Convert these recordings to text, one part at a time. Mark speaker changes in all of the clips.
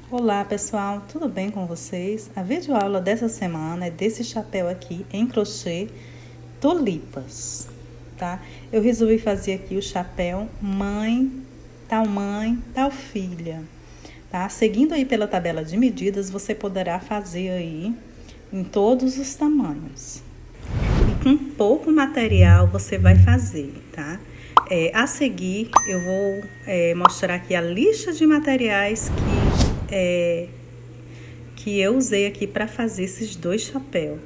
Speaker 1: Olá pessoal, tudo bem com vocês? A videoaula dessa semana é desse chapéu aqui em crochê tulipas, tá? Eu resolvi fazer aqui o chapéu mãe, tal filha, tá? Seguindo aí pela tabela de medidas, você poderá fazer aí em todos os tamanhos. E com pouco material você vai fazer, tá? A seguir eu vou mostrar aqui a lista de materiais que eu usei aqui para fazer esses dois chapéus.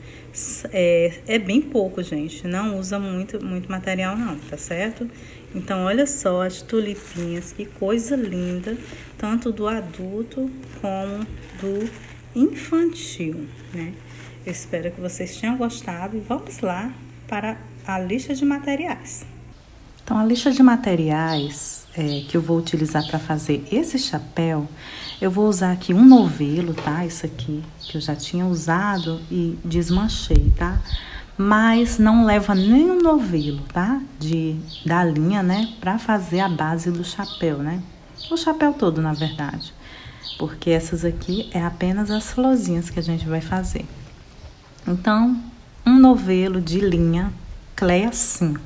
Speaker 1: É bem pouco, gente, não usa muito material não, tá certo? Então olha só as tulipinhas, que coisa linda, tanto do adulto como do infantil, né? Eu espero que vocês tenham gostado e vamos lá para a lista de materiais. Então, a lista de materiais que eu vou utilizar para fazer esse chapéu, eu vou usar aqui um novelo, tá? Isso aqui que eu já tinha usado e desmanchei, tá? Mas não leva nenhum novelo, tá? Da linha, né? Para fazer a base do chapéu, né? O chapéu todo, na verdade. Porque essas aqui é apenas as florzinhas que a gente vai fazer. Então, um novelo de linha Cleia 5.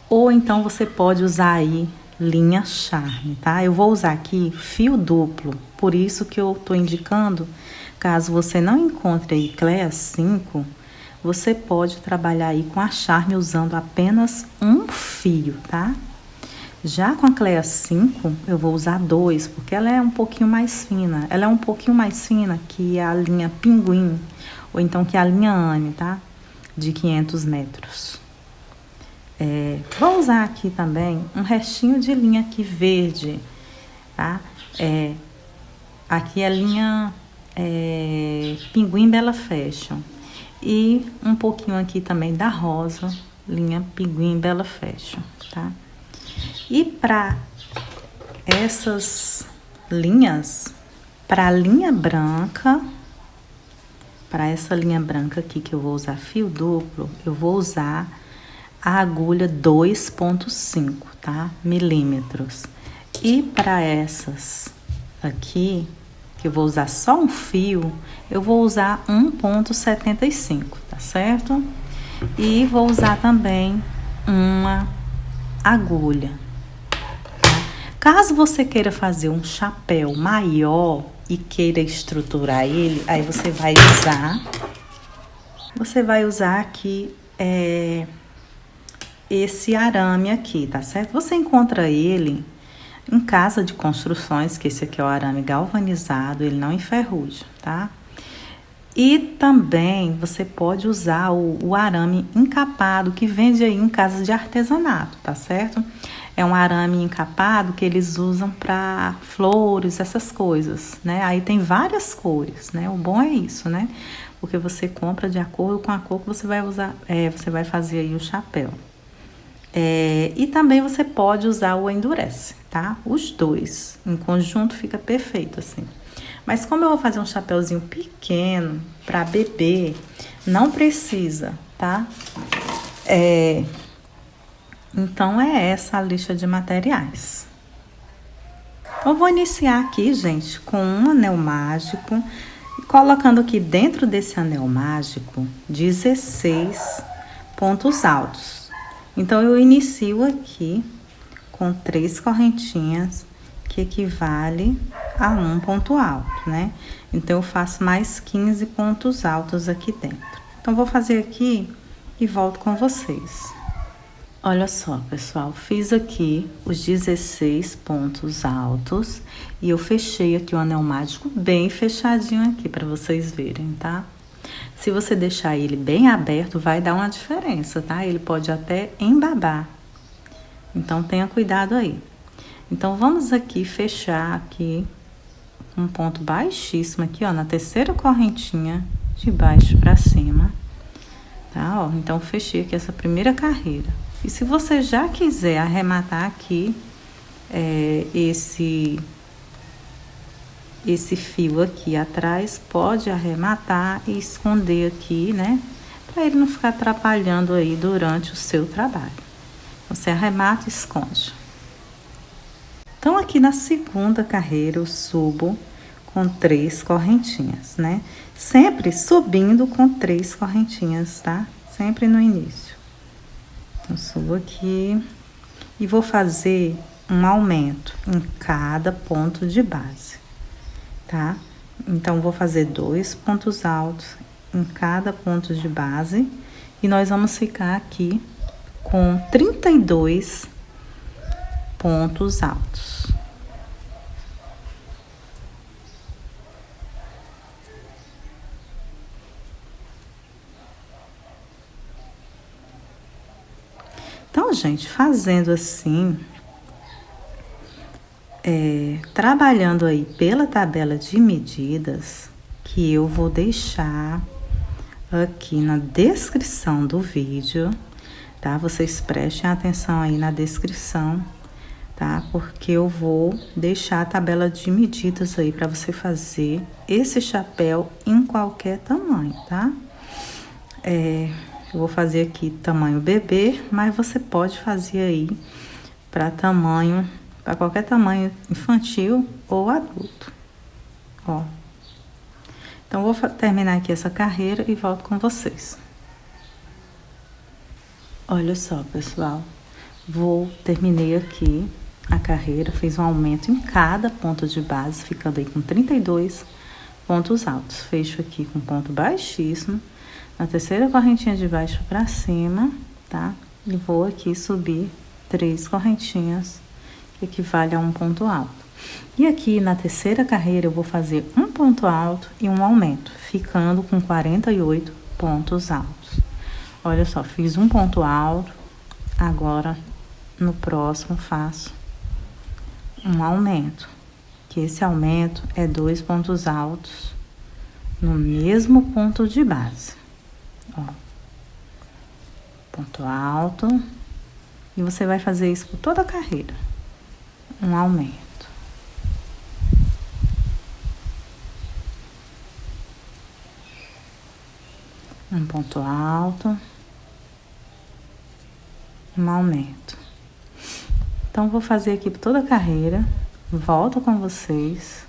Speaker 1: Ou então você pode usar aí linha Charme, tá? Eu vou usar aqui fio duplo, por isso que eu tô indicando, caso você não encontre aí Cleia 5, você pode trabalhar aí com a Charme usando apenas um fio, tá? Já com a Cleia 5, eu vou usar 2, porque ela é um pouquinho mais fina. Ela é um pouquinho mais fina que a linha Pinguim, ou então que a linha Anne, tá? De 500 metros. Vou usar aqui também um restinho de linha aqui verde, tá? Aqui é a linha Pinguim Bella Fashion. E um pouquinho aqui também da rosa, linha Pinguim Bella Fashion, tá? E para essas linhas, para a linha branca, para essa linha branca aqui que eu vou usar fio duplo, eu vou usar a agulha 2,5, tá? Milímetros. E para essas aqui, que eu vou usar só um fio, eu vou usar 1,75, tá certo? E vou usar também uma agulha. Caso você queira fazer um chapéu maior e queira estruturar ele, aí você vai usar aqui esse arame aqui, tá certo? Você encontra ele em casa de construções, que esse aqui é o arame galvanizado, ele não enferruja, tá? E também você pode usar o arame encapado que vende aí em casas de artesanato, tá certo? É um arame encapado que eles usam para flores, essas coisas, né? Aí tem várias cores, né? O bom é isso, né? Porque você compra de acordo com a cor que você vai usar, você vai fazer aí o chapéu. E também você pode usar o endurece, tá? Os dois em conjunto fica perfeito assim. Mas como eu vou fazer um chapéuzinho pequeno para bebê, não precisa, tá? Então é essa a lista de materiais. Eu vou iniciar aqui, gente, com um anel mágico, colocando aqui dentro desse anel mágico 16 pontos altos. Então, eu inicio aqui com 3 correntinhas, que equivale a 1 ponto alto, né? Então, eu faço mais 15 pontos altos aqui dentro. Então, vou fazer aqui e volto com vocês. Olha só, pessoal, fiz aqui os 16 pontos altos e eu fechei aqui o anel mágico bem fechadinho aqui para vocês verem, tá? Se você deixar ele bem aberto, vai dar uma diferença, tá? Ele pode até embabar. Então, tenha cuidado aí. Então, vamos aqui fechar aqui um ponto baixíssimo aqui, ó, na terceira correntinha de baixo para cima, tá? Ó, então, fechei aqui essa primeira carreira. E se você já quiser arrematar aqui esse fio aqui atrás, pode arrematar e esconder aqui, né? Para ele não ficar atrapalhando aí durante o seu trabalho. Você arremata e esconde. Então, aqui na segunda carreira, eu subo com 3 correntinhas, né? Sempre subindo com 3 correntinhas, tá? Sempre no início. Então, subo aqui e vou fazer um aumento em cada ponto de base, tá? Então, vou fazer 2 pontos altos em cada ponto de base e nós vamos ficar aqui com 32 pontos altos. Então, gente, fazendo assim, trabalhando aí pela tabela de medidas, que eu vou deixar aqui na descrição do vídeo, tá? Vocês prestem atenção aí na descrição, tá? Porque eu vou deixar a tabela de medidas aí para você fazer esse chapéu em qualquer tamanho, tá? Eu vou fazer aqui tamanho bebê, mas você pode fazer aí para qualquer tamanho infantil ou adulto, ó. Então, vou terminar aqui essa carreira e volto com vocês. Olha só, pessoal, terminei aqui a carreira, fiz um aumento em cada ponto de base, ficando aí com 32 pontos altos. Fecho aqui com ponto baixíssimo, na terceira correntinha de baixo para cima, tá? E vou aqui subir 3 correntinhas, que equivale a um ponto alto. E aqui na terceira carreira eu vou fazer um ponto alto e um aumento, ficando com 48 pontos altos. Olha só, fiz um ponto alto, agora no próximo faço um aumento, que esse aumento é 2 pontos altos no mesmo ponto de base. Ó, ponto alto, e você vai fazer isso por toda a carreira, um aumento. Um ponto alto, um aumento. Então, vou fazer aqui por toda a carreira, volto com vocês,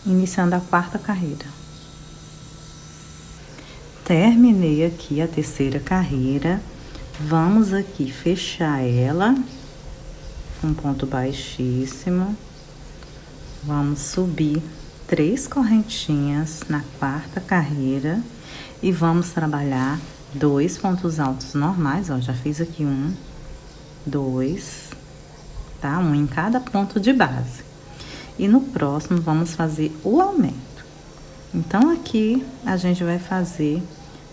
Speaker 1: iniciando a quarta carreira. Terminei aqui a terceira carreira, vamos aqui fechar ela com ponto baixíssimo, vamos subir 3 correntinhas na quarta carreira e vamos trabalhar 2 pontos altos normais, ó, já fiz aqui 1, 2, tá? Um em cada ponto de base. E no próximo vamos fazer o aumento. Então, aqui a gente vai fazer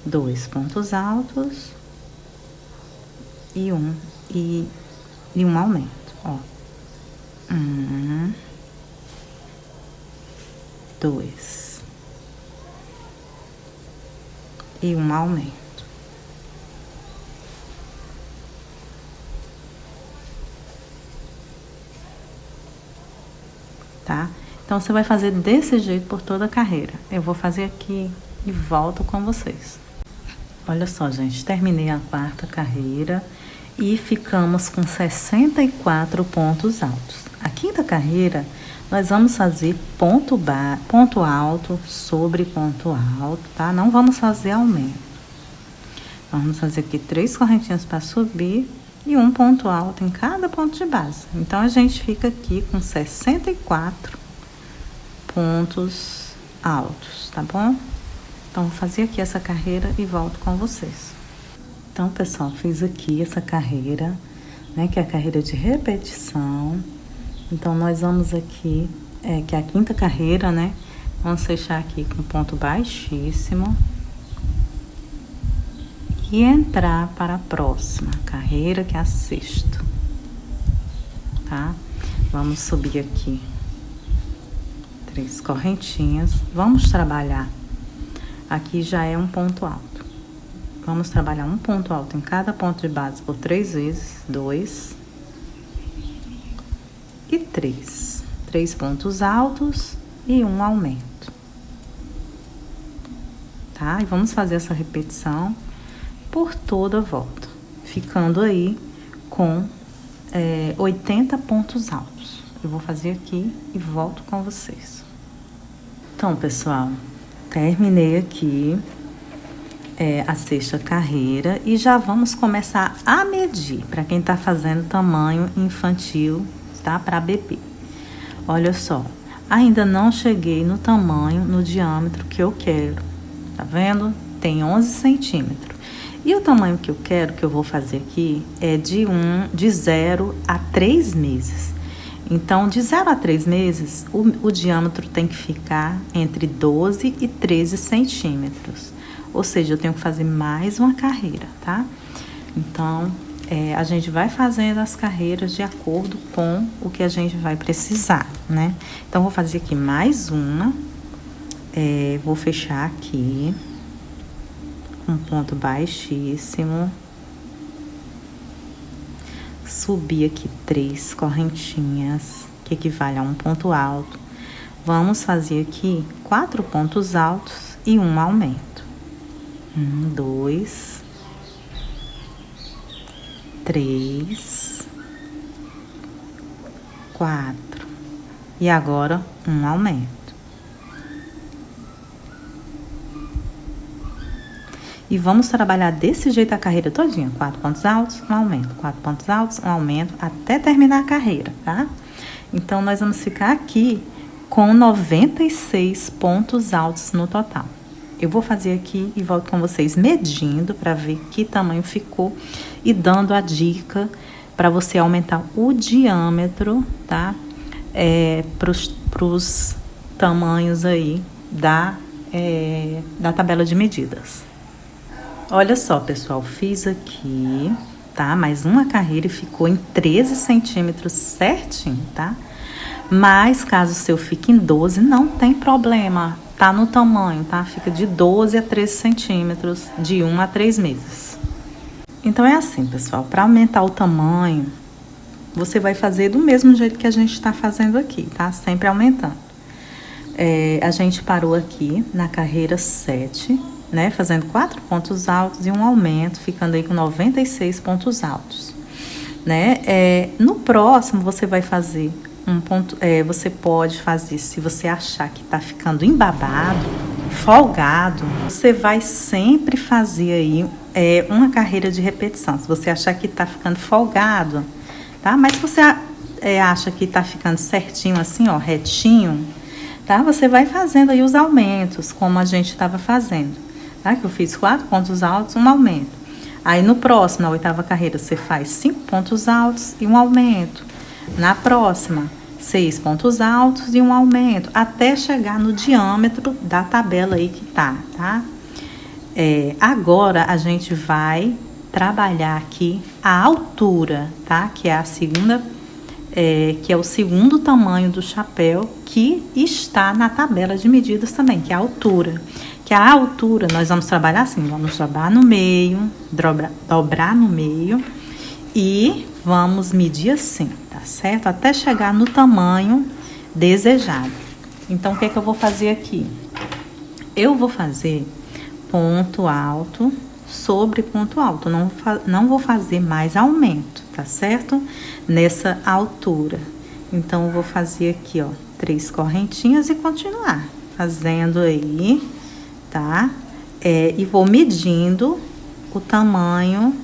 Speaker 1: 2 pontos altos e um aumento, ó. 1, 2 e um aumento. Tá? Então, você vai fazer desse jeito por toda a carreira. Eu vou fazer aqui e volto com vocês. Olha só, gente, terminei a quarta carreira e ficamos com 64 pontos altos. A quinta carreira, nós vamos fazer ponto alto sobre ponto alto, tá? Não vamos fazer aumento. Vamos fazer aqui 3 correntinhas para subir e um ponto alto em cada ponto de base. Então, a gente fica aqui com 64 pontos altos, tá bom? Então, vou fazer aqui essa carreira e volto com vocês. Então, pessoal, fiz aqui essa carreira, né, que é a carreira de repetição. Então, nós vamos aqui, que é a quinta carreira, né? Vamos fechar aqui com ponto baixíssimo. E entrar para a próxima carreira, que é a sexta, tá? Vamos subir aqui 3 correntinhas, vamos trabalhar, aqui já é um ponto alto, vamos trabalhar um ponto alto em cada ponto de base por 3 vezes, 2 e 3 pontos altos e um aumento, tá? E vamos fazer essa repetição por toda a volta, ficando aí com 80 pontos altos. Eu vou fazer aqui e volto com vocês. Então, pessoal, terminei aqui a sexta carreira e já vamos começar a medir para quem tá fazendo tamanho infantil, tá? Para bebê. Olha só, ainda não cheguei no tamanho, no diâmetro que eu quero, tá vendo? Tem 11 centímetros. E o tamanho que eu quero, que eu vou fazer aqui, é de 0 a 3 meses. Então, de 0 a 3 meses, o diâmetro tem que ficar entre 12 e 13 centímetros. Ou seja, eu tenho que fazer mais uma carreira, tá? Então, a gente vai fazendo as carreiras de acordo com o que a gente vai precisar, né? Então, vou fazer aqui mais uma. Vou fechar aqui. Um ponto baixíssimo. Subir aqui 3 correntinhas, que equivale a um ponto alto. Vamos fazer aqui 4 pontos altos e um aumento. 1, 2, 3, 4. E agora um aumento. E vamos trabalhar desse jeito a carreira todinha. 4 pontos altos, um aumento. 4 pontos altos, um aumento, até terminar a carreira, tá? Então, nós vamos ficar aqui com 96 pontos altos no total. Eu vou fazer aqui e volto com vocês medindo para ver que tamanho ficou e dando a dica para você aumentar o diâmetro, tá? Pros tamanhos aí da tabela de medidas. Olha só, pessoal, fiz aqui, tá? Mais uma carreira e ficou em 13 centímetros certinho, tá? Mas caso o seu fique em 12, não tem problema. Tá no tamanho, tá? Fica de 12 a 13 centímetros, de 1 a 3 meses. Então, é assim, pessoal. Para aumentar o tamanho, você vai fazer do mesmo jeito que a gente tá fazendo aqui, tá? Sempre aumentando. A gente parou aqui na carreira 7, né? Fazendo 4 pontos altos e um aumento, ficando aí com 96 pontos altos, né? No próximo, você vai fazer um ponto, você pode fazer, se você achar que tá ficando embabado, folgado, você vai sempre fazer aí uma carreira de repetição. Se você achar que tá ficando folgado, tá? Mas se você acha que tá ficando certinho assim, ó, retinho, tá? Você vai fazendo aí os aumentos, como a gente estava fazendo, tá? Que eu fiz 4 pontos altos, um aumento. Aí no próximo, na 8ª carreira, você faz 5 pontos altos e um aumento. Na próxima, 6 pontos altos e um aumento, até chegar no diâmetro da tabela aí que tá? Agora, a gente vai trabalhar aqui a altura, tá? Que é a segunda, que é o segundo tamanho do chapéu que está na tabela de medidas também, que é a altura. Que a altura, nós vamos trabalhar assim, vamos dobrar no meio, dobrar no meio e vamos medir assim, tá certo? Até chegar no tamanho desejado. Então, o que é que eu vou fazer aqui? Eu vou fazer ponto alto sobre ponto alto. Não vou fazer mais aumento, tá certo? Nessa altura. Então, eu vou fazer aqui, ó, 3 correntinhas e continuar fazendo aí, tá? E vou medindo o tamanho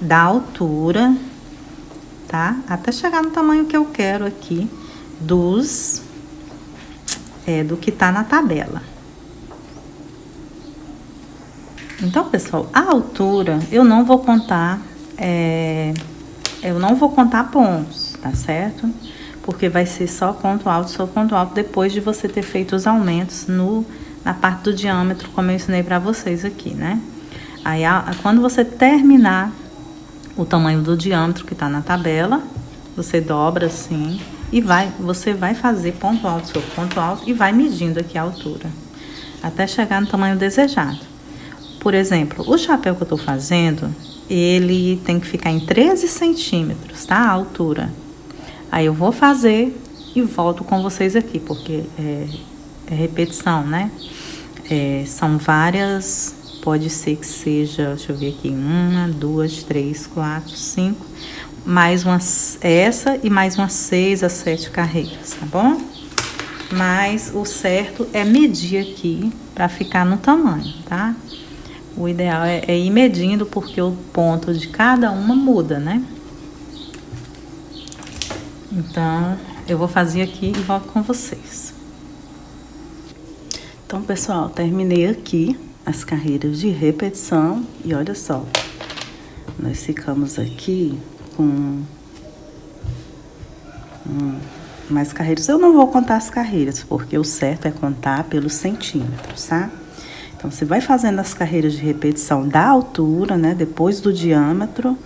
Speaker 1: da altura, tá? Até chegar no tamanho que eu quero aqui do que tá na tabela. Então, pessoal, a altura eu não vou contar, pontos, tá certo? Porque vai ser só ponto alto depois de você ter feito os aumentos na parte do diâmetro, como eu ensinei pra vocês aqui, né? Aí, quando você terminar o tamanho do diâmetro que tá na tabela, você dobra assim e você vai fazer ponto alto sobre ponto alto e vai medindo aqui a altura, até chegar no tamanho desejado. Por exemplo, o chapéu que eu tô fazendo, ele tem que ficar em 13 centímetros, tá? A altura. Aí eu vou fazer e volto com vocês aqui, porque é repetição, né? São várias, pode ser que seja, deixa eu ver aqui, 1, 2, 3, 4, 5, mais essa e mais umas 6 a 7 carreiras, tá bom? Mas o certo é medir aqui para ficar no tamanho, tá? O ideal é ir medindo, porque o ponto de cada uma muda, né? Então, eu vou fazer aqui e volto com vocês. Então, pessoal, terminei aqui as carreiras de repetição. E olha só, nós ficamos aqui com mais carreiras. Eu não vou contar as carreiras, porque o certo é contar pelos centímetros, tá? Então, você vai fazendo as carreiras de repetição da altura, né? Depois do diâmetro.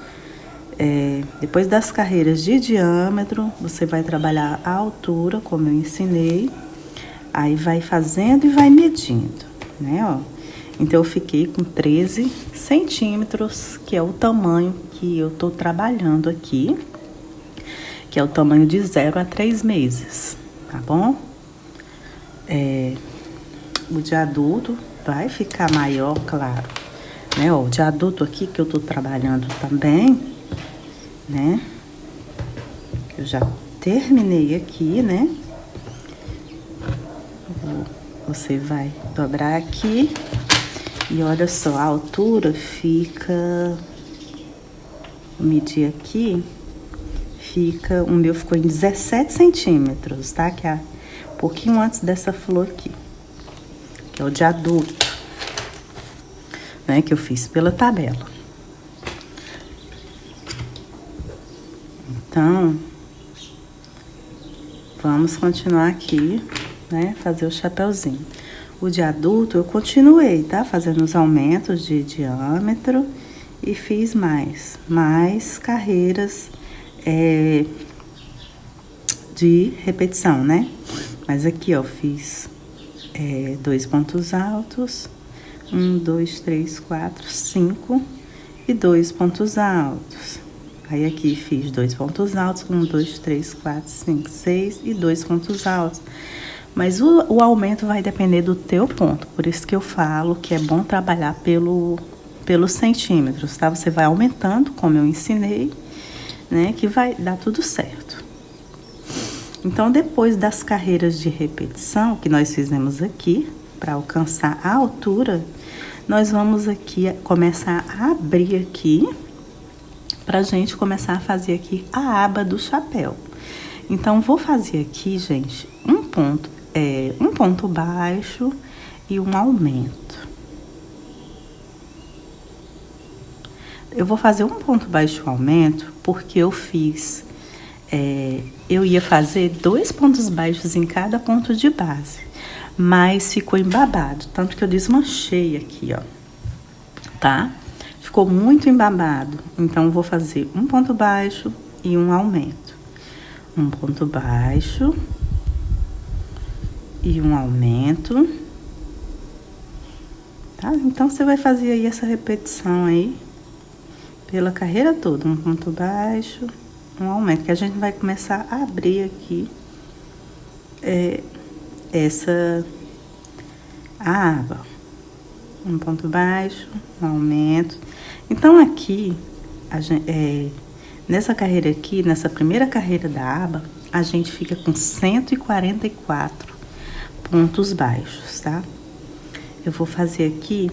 Speaker 1: Depois das carreiras de diâmetro, você vai trabalhar a altura, como eu ensinei. Aí, vai fazendo e vai medindo, né? Ó. Então, eu fiquei com 13 centímetros, que é o tamanho que eu tô trabalhando aqui. Que é o tamanho de 0 a 3 meses, tá bom? O de adulto vai ficar maior, claro, né? Ó, o de adulto aqui que eu tô trabalhando também, né? Eu já terminei aqui, né? Você vai dobrar aqui e olha só, a altura fica... Vou medir aqui. O meu ficou em 17 centímetros, tá? Que é um pouquinho antes dessa flor aqui. Que é o de adulto, né? Que eu fiz pela tabela. Então, vamos continuar aqui, né? Fazer o chapeuzinho. O de adulto eu continuei, tá? Fazendo os aumentos de diâmetro e fiz mais carreiras de repetição, né? Mas aqui, ó, fiz 2 pontos altos, 1, 2, 3, 4, 5 e 2 pontos altos. Aí aqui fiz 2 pontos altos, 1, 2, 3, 4, 5, 6 e 2 pontos altos. Mas o aumento vai depender do teu ponto, por isso que eu falo que é bom trabalhar pelos centímetros, tá? Você vai aumentando, como eu ensinei, né? Que vai dar tudo certo. Então, depois das carreiras de repetição que nós fizemos aqui, para alcançar a altura, nós vamos aqui começar a abrir aqui, pra gente começar a fazer aqui a aba do chapéu. Então, vou fazer aqui, gente, um ponto baixo e um aumento. Eu vou fazer um ponto baixo e um aumento porque eu fiz... eu ia fazer 2 pontos baixos em cada ponto de base, mas ficou embabado, tanto que eu desmanchei aqui, ó, tá? Ficou muito embabado, então eu vou fazer um ponto baixo e um aumento. Um ponto baixo e um aumento, tá? Então, você vai fazer aí essa repetição aí, pela carreira toda, um ponto baixo, um aumento, que a gente vai começar a abrir aqui a aba. Um ponto baixo, um aumento. Então, aqui, nessa carreira aqui, nessa primeira carreira da aba, a gente fica com 144 pontos baixos, tá? Eu vou fazer aqui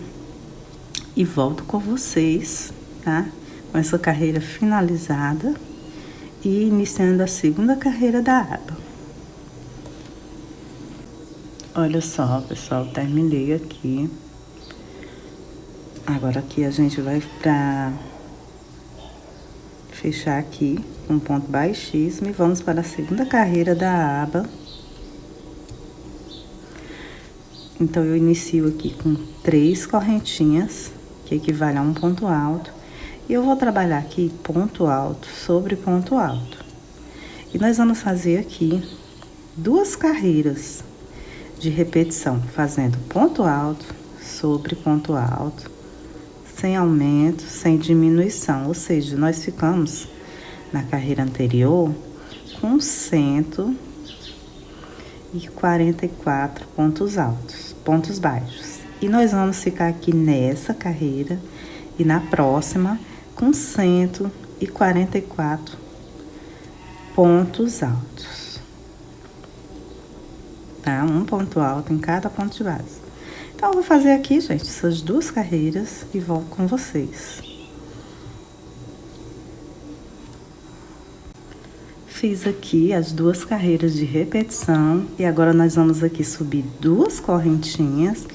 Speaker 1: e volto com vocês, tá? Com essa carreira finalizada e iniciando a segunda carreira da aba. Olha só, pessoal, terminei aqui. Agora aqui a gente vai pra fechar aqui com um ponto baixíssimo e vamos para a segunda carreira da aba. Então, eu inicio aqui com 3 correntinhas, que equivale a um ponto alto. E eu vou trabalhar aqui ponto alto sobre ponto alto. E nós vamos fazer aqui 2 carreiras de repetição, fazendo ponto alto sobre ponto alto, sem aumento, sem diminuição. Ou seja, nós ficamos na carreira anterior com 144 pontos altos, pontos baixos. E nós vamos ficar aqui nessa carreira e na próxima com 144 e 44 pontos altos, tá? Um ponto alto em cada ponto de base. Então, eu vou fazer aqui, gente, essas duas carreiras e volto com vocês. Fiz aqui as duas carreiras de repetição e agora nós vamos aqui subir duas correntinhas,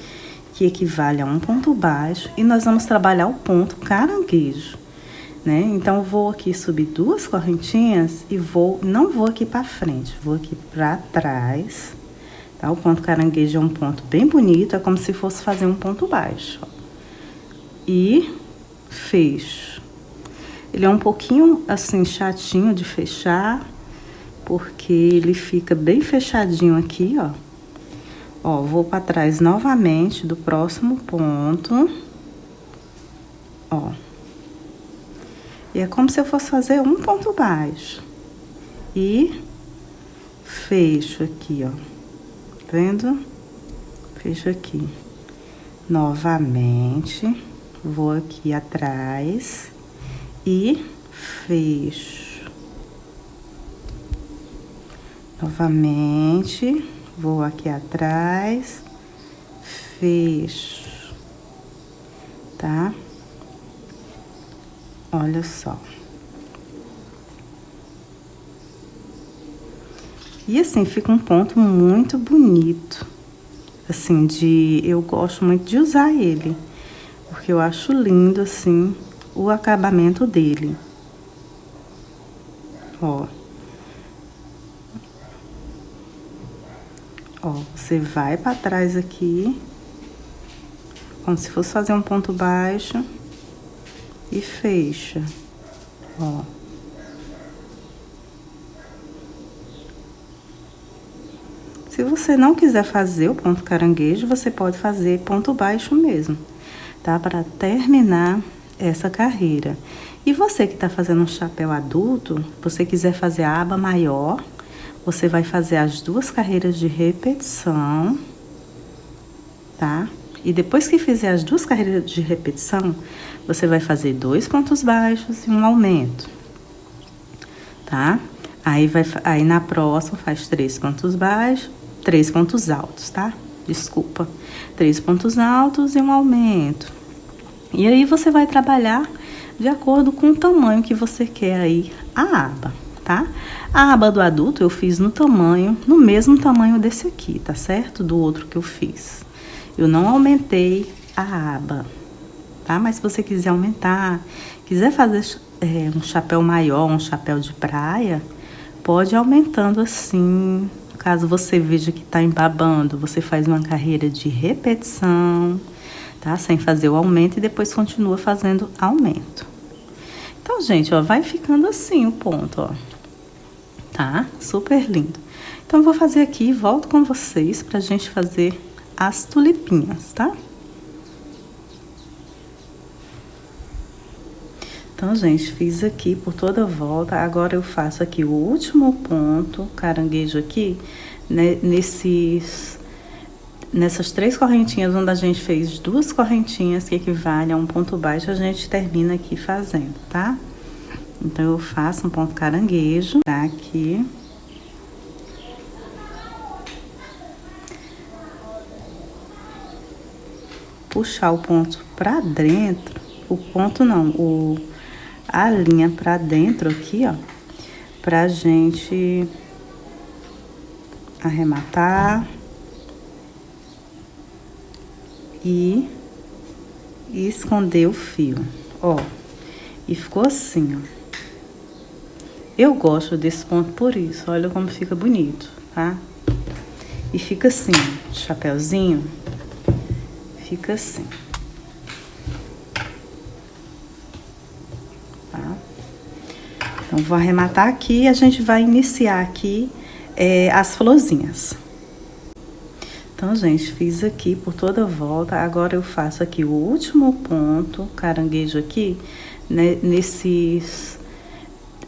Speaker 1: que equivale a um ponto baixo, e nós vamos trabalhar o ponto caranguejo, né? Então, eu vou aqui subir duas correntinhas e não vou aqui pra frente, vou aqui pra trás, tá? O ponto caranguejo é um ponto bem bonito, é como se fosse fazer um ponto baixo, ó. E fecho. Ele é um pouquinho, assim, chatinho de fechar, porque ele fica bem fechadinho aqui, ó. Ó, vou pra trás novamente do próximo ponto, ó. E é como se eu fosse fazer um ponto baixo. E fecho aqui, ó. Tá vendo? Fecho aqui. Novamente, vou aqui atrás e fecho. Novamente, vou aqui atrás, fecho, tá? Olha só. E assim, fica um ponto muito bonito. Assim, eu gosto muito de usar ele, porque eu acho lindo, assim, o acabamento dele. Ó. Ó, você vai pra trás aqui, como se fosse fazer um ponto baixo, e fecha, ó. Se você não quiser fazer o ponto caranguejo, você pode fazer ponto baixo mesmo, tá? Para terminar essa carreira. E você que tá fazendo um chapéu adulto, você quiser fazer a aba maior, você vai fazer as duas carreiras de repetição, tá? E depois que fizer as duas carreiras de repetição, você vai fazer 2 pontos baixos e um aumento, tá? Aí na próxima faz 3 pontos baixos, 3 pontos altos, tá? Desculpa. 3 pontos altos e um aumento. E aí você vai trabalhar de acordo com o tamanho que você quer aí a aba, tá? A aba do adulto eu fiz no mesmo tamanho desse aqui, tá certo? Do outro que eu fiz. Eu não aumentei a aba, tá? Mas se você quiser aumentar, quiser fazer um chapéu maior, um chapéu de praia, pode ir aumentando assim. Caso você veja que tá embabando, você faz uma carreira de repetição, tá? Sem fazer o aumento e depois continua fazendo aumento. Então, gente, ó, vai ficando assim o ponto, ó. Tá? Super lindo. Então, eu vou fazer aqui e volto com vocês pra gente fazer as tulipinhas, tá? Então, gente, fiz aqui por toda a volta. Agora eu faço aqui o último ponto, caranguejo aqui, né, nessas 3 correntinhas, onde a gente fez 2 correntinhas, que equivale a um ponto baixo, a gente termina aqui fazendo, tá? Então, eu faço um ponto caranguejo, tá? Aqui. Puxar o ponto pra dentro, o ponto não, a linha pra dentro aqui, ó, pra gente arrematar e esconder o fio, ó. E ficou assim, ó. Eu gosto desse ponto por isso, olha como fica bonito, tá? E fica assim, chapéuzinho, fica assim. Tá? Então, vou arrematar aqui e a gente vai iniciar aqui as florzinhas. Então, gente, fiz aqui por toda a volta. Agora eu faço aqui o último ponto, caranguejo aqui, né,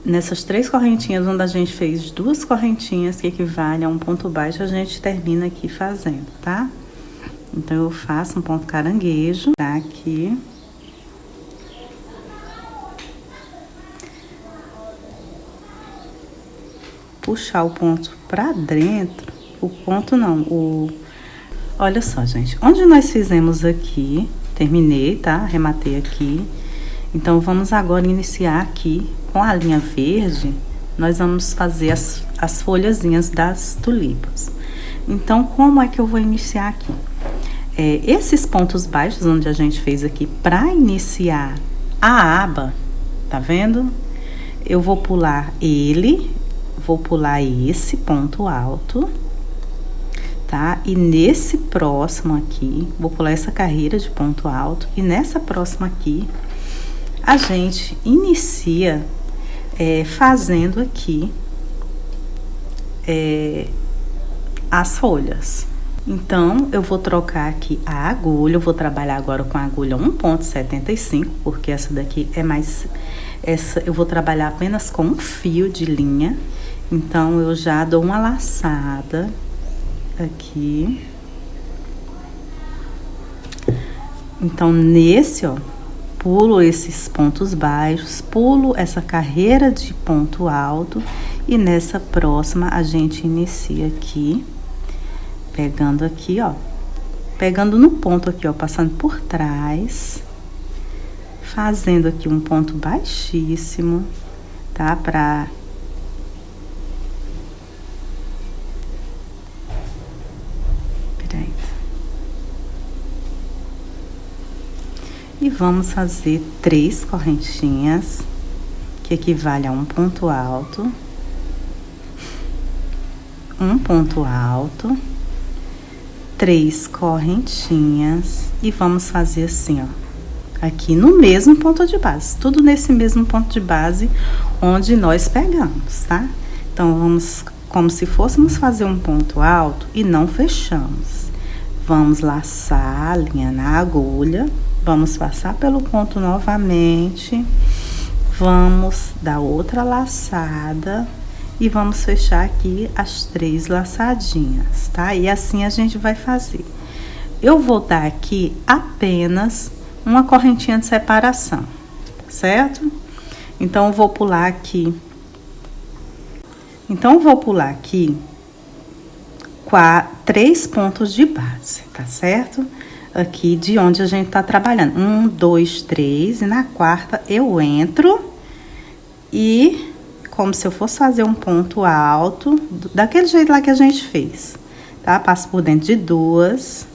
Speaker 1: nessas 3 correntinhas, onde a gente fez 2 correntinhas, que equivale a um ponto baixo, a gente termina aqui fazendo, tá? Então, eu faço um ponto caranguejo, tá? Aqui. puxar o ponto pra dentro, o ponto não, olha só, gente, onde nós fizemos aqui, terminei, tá? Arrematei aqui. Então, vamos agora iniciar aqui com a linha verde, nós vamos fazer as folhazinhas das tulipas. Então, como é que eu vou iniciar aqui? Esses pontos baixos, onde a gente fez aqui, para iniciar a aba, tá vendo? Eu vou pular vou pular esse ponto alto, tá? E nesse próximo aqui, vou pular essa carreira de ponto alto, e nessa próxima aqui, a gente inicia fazendo aqui as folhas. Então, eu vou trocar aqui a agulha, eu vou trabalhar agora com a agulha 1,75, porque essa daqui é mais... eu vou trabalhar apenas com um fio de linha. Então, eu já dou uma laçada aqui. Então, nesse, ó, pulo esses pontos baixos, pulo essa carreira de ponto alto, e nessa próxima a gente inicia aqui, pegando aqui, ó, pegando no ponto aqui, ó, passando por trás, fazendo aqui um ponto baixíssimo, tá? E vamos fazer 3 correntinhas, que equivale a um ponto alto, um ponto alto, 3 correntinhas, e vamos fazer assim, ó, aqui no mesmo ponto de base, tudo nesse mesmo ponto de base onde nós pegamos, tá? Então, vamos como se fôssemos fazer um ponto alto e não fechamos. Vamos laçar a linha na agulha. Vamos passar pelo ponto novamente, vamos dar outra laçada e vamos fechar aqui as 3 laçadinhas, tá? E assim a gente vai fazer. Eu vou dar aqui apenas uma correntinha de separação, certo? Então, eu vou pular aqui. Então, eu vou pular aqui 3 pontos de base, tá certo? Aqui de onde a gente tá trabalhando. 1, 2, 3, e na quarta eu entro e, como se eu fosse fazer um ponto alto, daquele jeito lá que a gente fez, tá? Passo por dentro de 2.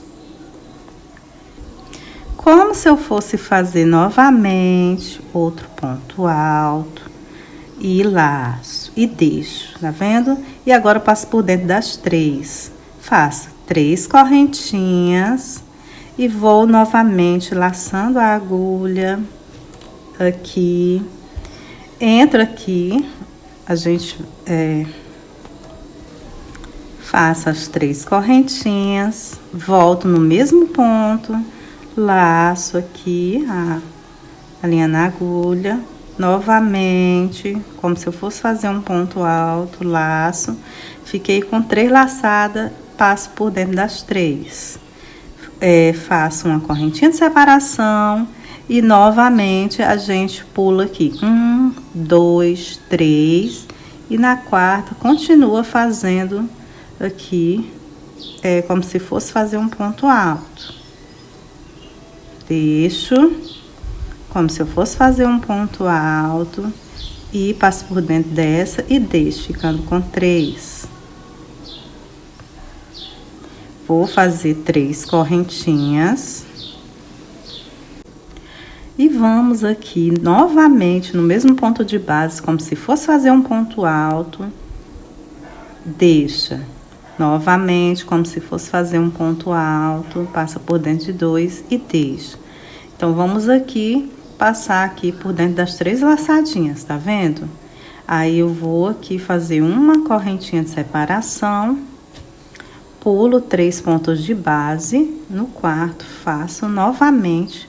Speaker 1: Como se eu fosse fazer novamente outro ponto alto, e laço, e deixo, tá vendo? E agora eu passo por dentro das 3. Faço 3 correntinhas. E vou novamente laçando a agulha aqui, entro aqui, a gente faço as 3 correntinhas, volto no mesmo ponto, laço aqui a linha na agulha, novamente, como se eu fosse fazer um ponto alto, laço, fiquei com 3 laçadas, passo por dentro das 3. Faço uma correntinha de separação e novamente a gente pula aqui 1, 2, 3, e na quarta continua fazendo aqui como se fosse fazer um ponto alto. Deixo como se eu fosse fazer um ponto alto e passo por dentro dessa e deixo ficando com 3. Vou fazer 3 correntinhas. E vamos aqui novamente no mesmo ponto de base, como se fosse fazer um ponto alto. Deixa. Novamente, como se fosse fazer um ponto alto. Passa por dentro de 2 e deixa. Então, vamos aqui, passar aqui por dentro das 3 laçadinhas, tá vendo? Aí, eu vou aqui fazer uma correntinha de separação. Pulo 3 pontos de base, no quarto faço novamente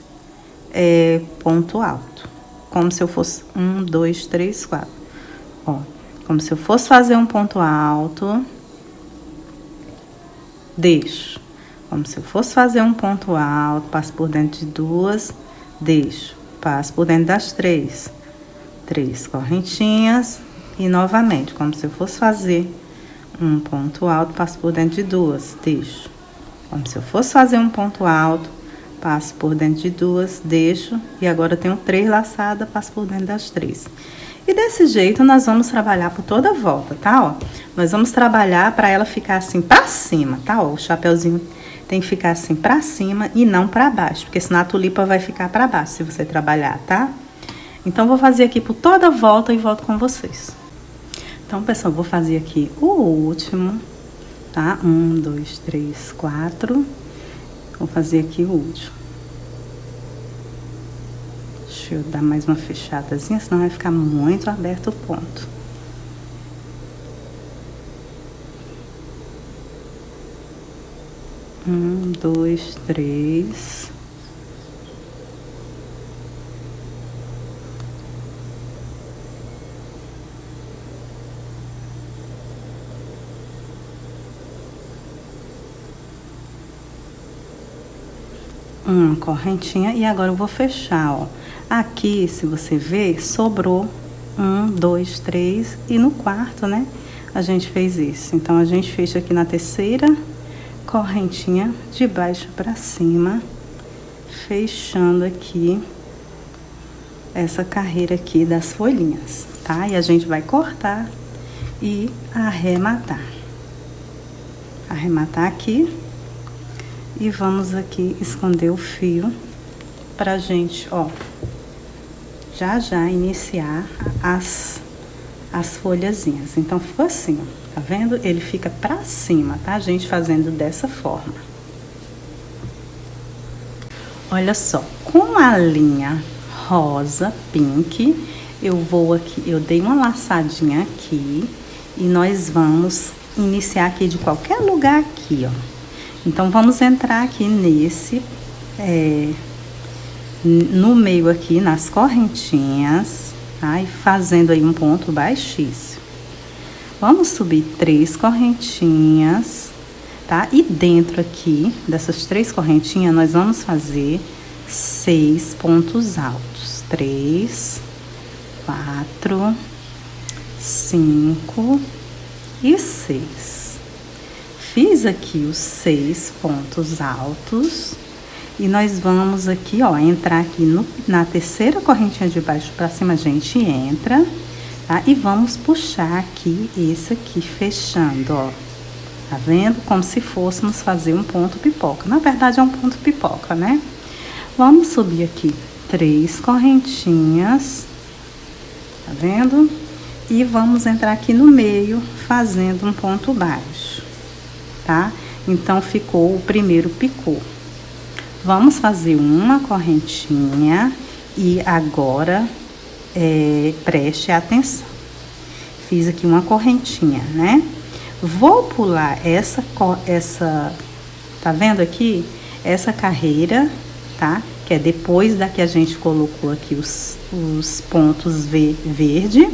Speaker 1: ponto alto, como se eu fosse 1, 2, 3, 4, ó, como se eu fosse fazer um ponto alto, deixo, como se eu fosse fazer um ponto alto, passo por dentro de 2, deixo, passo por dentro das 3 correntinhas, E novamente, como se eu fosse fazer um ponto alto, passo por dentro de duas, deixo. Como se eu fosse fazer um ponto alto, passo por dentro de duas, deixo. E agora eu tenho 3 laçadas, passo por dentro das 3. E desse jeito nós vamos trabalhar por toda a volta, tá? Ó, nós vamos trabalhar para ela ficar assim pra cima, tá? Ó, o chapeuzinho tem que ficar assim pra cima e não pra baixo, porque senão a tulipa vai ficar pra baixo se você trabalhar, tá? Então, vou fazer aqui por toda a volta e volto com vocês. Então, pessoal, vou fazer aqui o último, tá? 1, 2, 3, 4. Vou fazer aqui o último. Deixa eu dar mais uma fechadazinha, senão vai ficar muito aberto o ponto. Um, dois, três. Uma correntinha e agora eu vou fechar, ó. Aqui, se você ver, sobrou 1, 2, 3 e no quarto, né, a gente fez isso. Então, a gente fecha aqui na terceira correntinha de baixo pra cima, fechando aqui essa carreira aqui das folhinhas, tá? E a gente vai cortar e arrematar. Arrematar aqui e vamos aqui esconder o fio pra gente, ó, já iniciar as folhazinhas. Então, ficou assim, ó, tá vendo? Ele fica pra cima, tá, gente? Fazendo dessa forma. Olha só, com a linha rosa, pink, eu vou aqui, eu dei uma laçadinha aqui e nós vamos iniciar aqui de qualquer lugar aqui, ó. Então, vamos entrar aqui nesse, no meio aqui, nas correntinhas, tá? E fazendo aí um ponto baixíssimo. Vamos subir 3 correntinhas, tá? E dentro aqui, dessas 3 correntinhas, nós vamos fazer 6 pontos altos. 3, 4, 5 e 6. Fiz aqui os 6 pontos altos. E nós vamos aqui, ó, entrar aqui na terceira correntinha de baixo pra cima, a gente entra, tá? E vamos puxar aqui esse aqui, fechando, ó. Tá vendo? Como se fôssemos fazer um ponto pipoca. Na verdade, é um ponto pipoca, né? Vamos subir aqui 3 correntinhas, tá vendo? E vamos entrar aqui no meio, fazendo um ponto baixo, tá? Então, ficou o primeiro picô. Vamos fazer uma correntinha e agora, preste atenção. Fiz aqui uma correntinha, né? Vou pular tá vendo aqui? Essa carreira, tá? Que é depois da que a gente colocou aqui os pontos verde.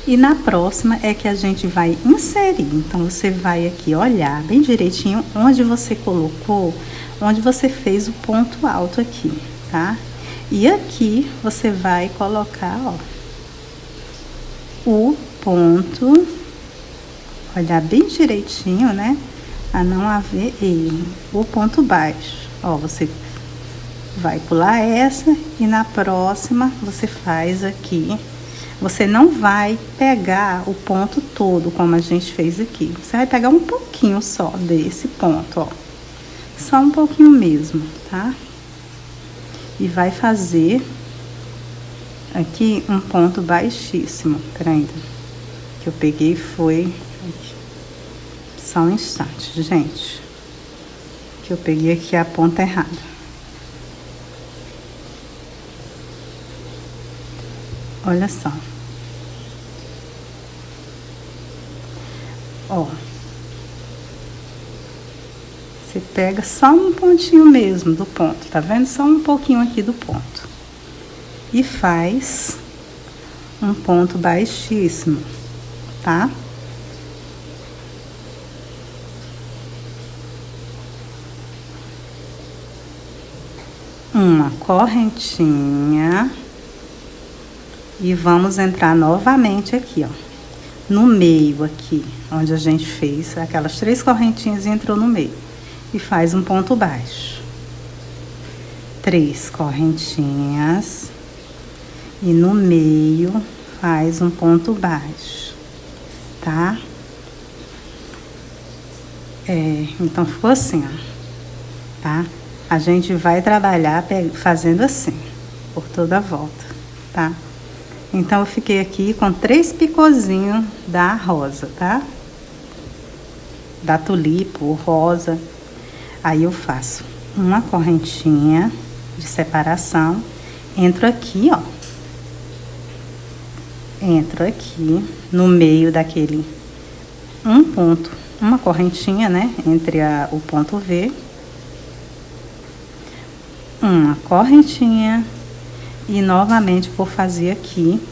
Speaker 1: E na próxima é que a gente vai inserir. Então, você vai aqui olhar bem direitinho onde você colocou, onde você fez o ponto alto aqui, tá? E aqui você vai colocar, ó, o ponto, olhar bem direitinho, né? A não haver erro. O ponto baixo, ó, você vai pular essa e na próxima você faz aqui. Você não vai pegar o ponto todo, como a gente fez aqui. Você vai pegar um pouquinho só desse ponto, ó. Só um pouquinho mesmo, tá? E vai fazer aqui um ponto baixíssimo. Peraí, que eu peguei foi... Só um instante, gente. Que eu peguei aqui a ponta errada. Olha só. Ó. Você pega só um pontinho mesmo do ponto, tá vendo? Só um pouquinho aqui do ponto. E faz um ponto baixíssimo, tá? Uma correntinha. E vamos entrar novamente aqui, ó, no meio aqui, onde a gente fez aquelas 3 correntinhas e entrou no meio. E faz um ponto baixo. 3 correntinhas. E no meio faz um ponto baixo, tá? Então ficou assim, ó, tá? A gente vai trabalhar fazendo assim, por toda a volta, tá? Então, eu fiquei aqui com 3 picôzinhos da rosa, tá? Da tulipa, rosa. Aí, eu faço uma correntinha de separação. Entro aqui, ó. Entro aqui no meio daquele ponto, uma correntinha, né? Entre o ponto V. Uma correntinha. E novamente vou fazer aqui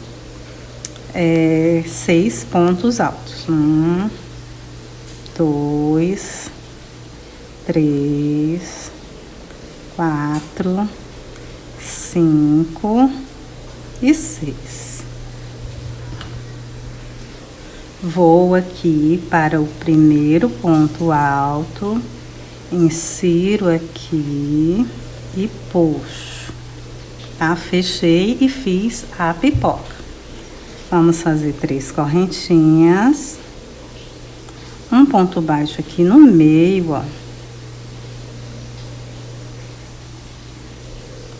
Speaker 1: 6 pontos altos. 1, 2, 3, 4, 5 e 6. Vou aqui para o primeiro ponto alto, insiro aqui e puxo. Tá? Fechei e fiz a pipoca. Vamos fazer 3 correntinhas. Um ponto baixo aqui no meio, ó.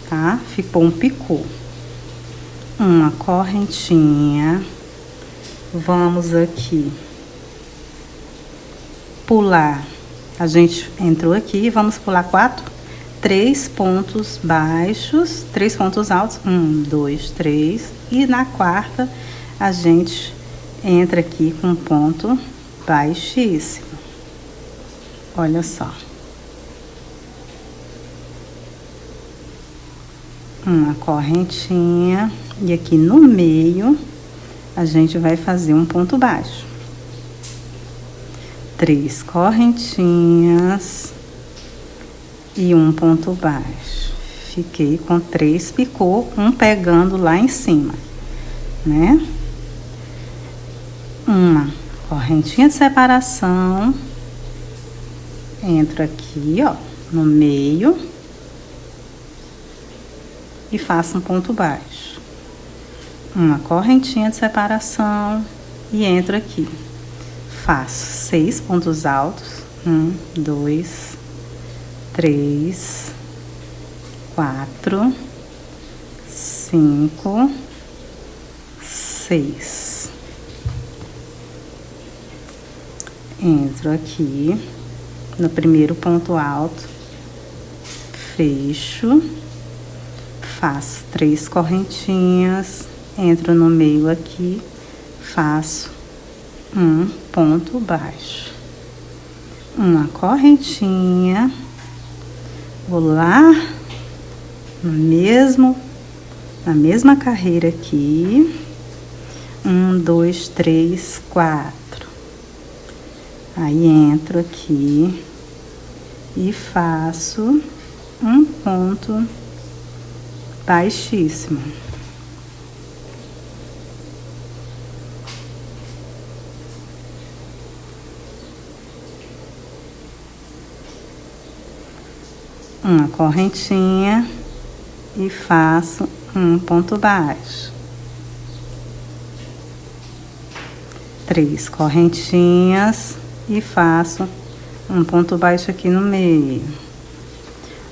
Speaker 1: Tá? Ficou um picô. Uma correntinha. Vamos aqui pular. A gente entrou aqui, vamos pular 3 pontos baixos, 3 pontos altos, 1, 2, 3, e na quarta a gente entra aqui com um ponto baixíssimo. Olha só. Uma correntinha, e aqui no meio a gente vai fazer um ponto baixo. 3 correntinhas. E um ponto baixo. Fiquei com 3 picô, um pegando lá em cima, né? Uma correntinha de separação. Entro aqui, ó, no meio. E faço um ponto baixo. Uma correntinha de separação. E entro aqui. Faço 6 pontos altos. 1, 2, 3, 4, 5, 6. Entro aqui no primeiro ponto alto, fecho, faço 3 correntinhas, entro no meio aqui, faço um ponto baixo, uma correntinha. Vou lá na mesma carreira aqui. 1, 2, 3, 4. Aí entro aqui e faço um ponto baixíssimo. Uma correntinha e faço um ponto baixo. 3 correntinhas e faço um ponto baixo aqui no meio.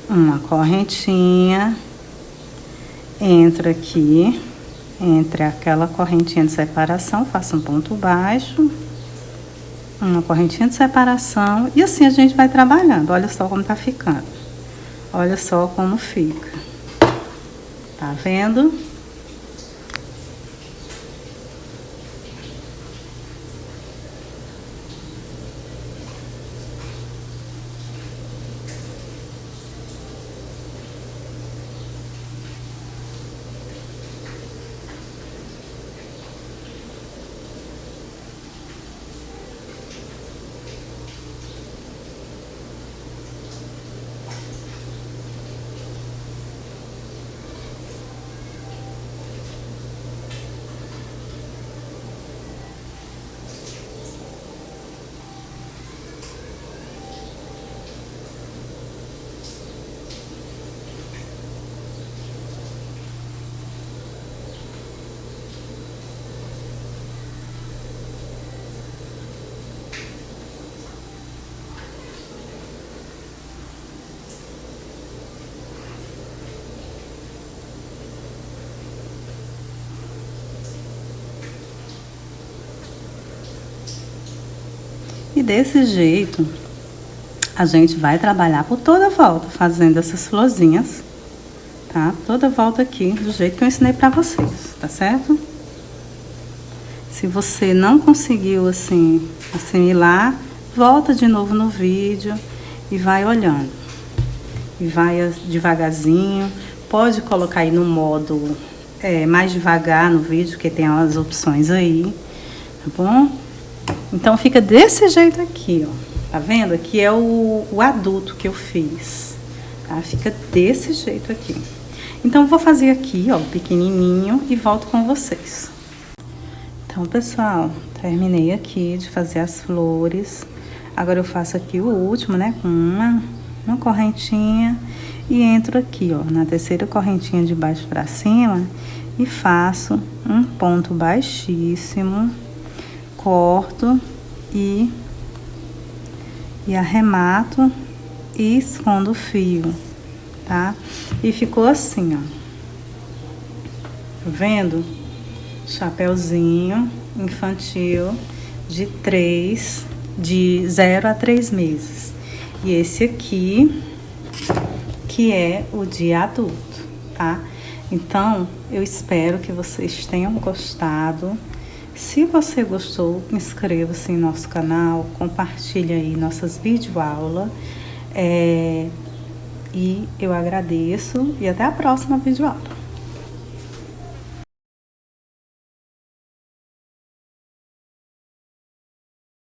Speaker 1: Uma correntinha, entro aqui, entre aquela correntinha de separação, faço um ponto baixo, uma correntinha de separação, e assim a gente vai trabalhando. Olha só como tá ficando. Olha só como fica. Tá vendo? desse jeito, a gente vai trabalhar por toda a volta, fazendo essas florzinhas, tá? Toda a volta aqui, do jeito que eu ensinei pra vocês, tá certo? Se você não conseguiu, assim, assimilar, volta de novo no vídeo e vai olhando. E vai devagarzinho. Pode colocar aí no modo mais devagar no vídeo, que tem as opções aí, tá bom? Então, fica desse jeito aqui, ó. Tá vendo? Aqui é o adulto que eu fiz, tá? Fica desse jeito aqui. Então, vou fazer aqui, ó, pequenininho e volto com vocês. Então, pessoal, terminei aqui de fazer as flores. Agora eu faço aqui o último, né, com uma correntinha e entro aqui, ó, na terceira correntinha de baixo pra cima e faço um ponto baixíssimo, corto e arremato e escondo o fio, tá? E ficou assim, ó. Tá vendo? Chapeuzinho infantil de 0 a 3 meses. E esse aqui, que é o de adulto, tá? Então, eu espero que vocês tenham gostado. Se você gostou, inscreva-se em nosso canal, compartilhe aí nossas videoaulas. E eu agradeço e até a próxima videoaula.